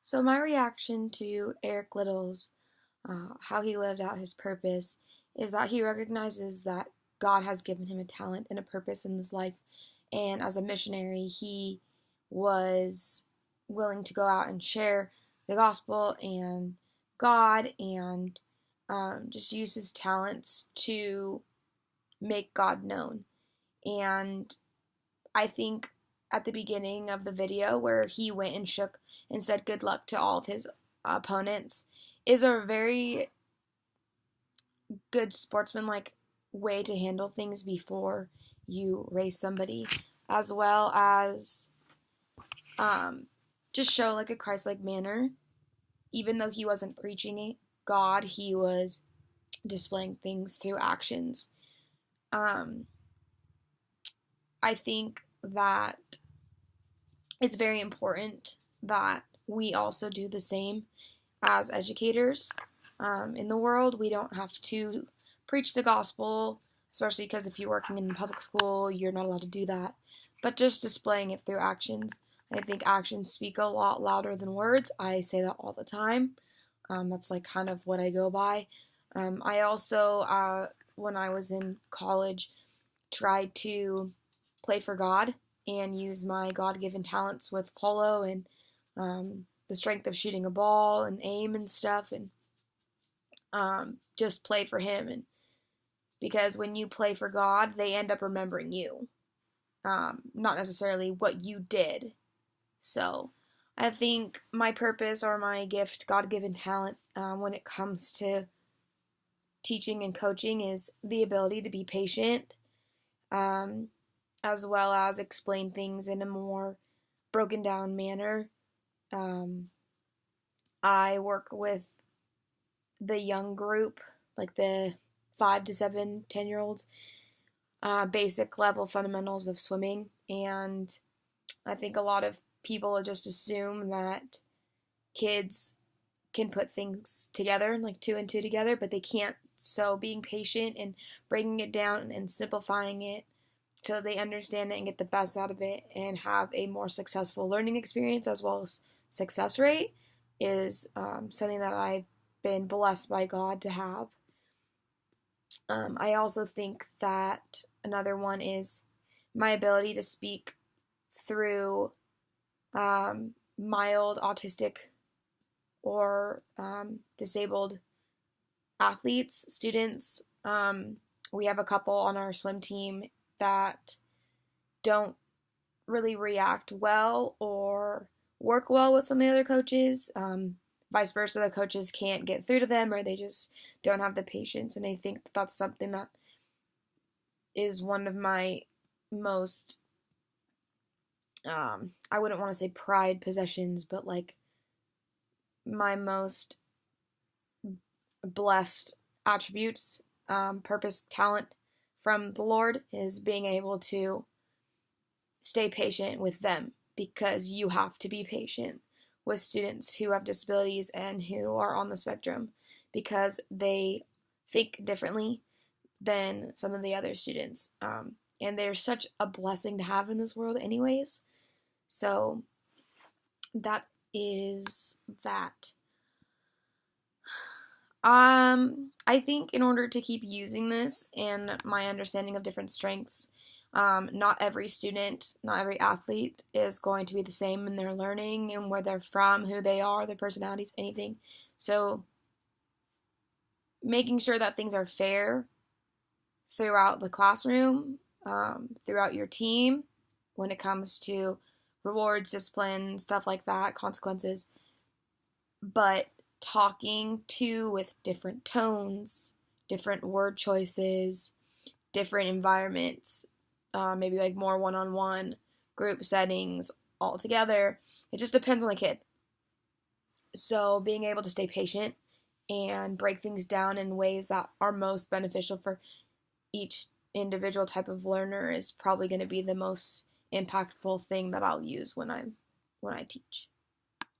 So my reaction to Eric Little's how he lived out his purpose is that he recognizes that God has given him a talent and a purpose in his life, and as a missionary, he was willing to go out and share the gospel and God and just use his talents to make God known. And I think at the beginning of the video where he went and shook and said good luck to all of his opponents is a very good sportsmanlike way to handle things before you race somebody, as well as just show like a Christ-like manner. Even though he wasn't preaching God, he was displaying things through actions. I think that it's very important that we also do the same as educators in the world. We don't have to preach the gospel, especially because if you're working in public school, you're not allowed to do that. But just displaying it through actions. I think actions speak a lot louder than words. I say that all the time. That's like kind of what I go by. I also, when I was in college, tried to play for God and use my God-given talents with polo and the strength of shooting a ball and aim and stuff, and just play for Him. And because when you play for God, they end up remembering you, not necessarily what you did. So I think my purpose or my gift, God-given talent, when it comes to teaching and coaching is the ability to be patient, as well as explain things in a more broken down manner. I work with the young group, like the 5 to 7, 10-year-olds, basic level fundamentals of swimming, and I think a lot of people just assume that kids can put things together, like 2 and 2 together, but they can't. So being patient and breaking it down and simplifying it so they understand it and get the best out of it and have a more successful learning experience as well as success rate is something that I've been blessed by God to have. I also think that another one is my ability to speak through mild autistic or disabled athletes, students. We have a couple on our swim team that don't really react well or work well with some of the other coaches. Vice versa, the coaches can't get through to them or they just don't have the patience. And I think that that's something that is one of my most, I wouldn't want to say pride possessions, but like my most blessed attributes, purpose, talent from the Lord is being able to stay patient with them, because you have to be patient with students who have disabilities and who are on the spectrum because they think differently than some of the other students. And they're such a blessing to have in this world anyways. So that is that. I think in order to keep using this and my understanding of different strengths, not every student, not every athlete is going to be the same in their learning and where they're from, who they are, their personalities, anything. So making sure that things are fair throughout the classroom, throughout your team, when it comes to rewards, discipline, stuff like that, consequences, but talking to with different tones, different word choices, different environments, maybe like more one-on-one group settings all together. It just depends on the kid. So being able to stay patient and break things down in ways that are most beneficial for each individual type of learner is probably going to be the most impactful thing that I'll use when I teach.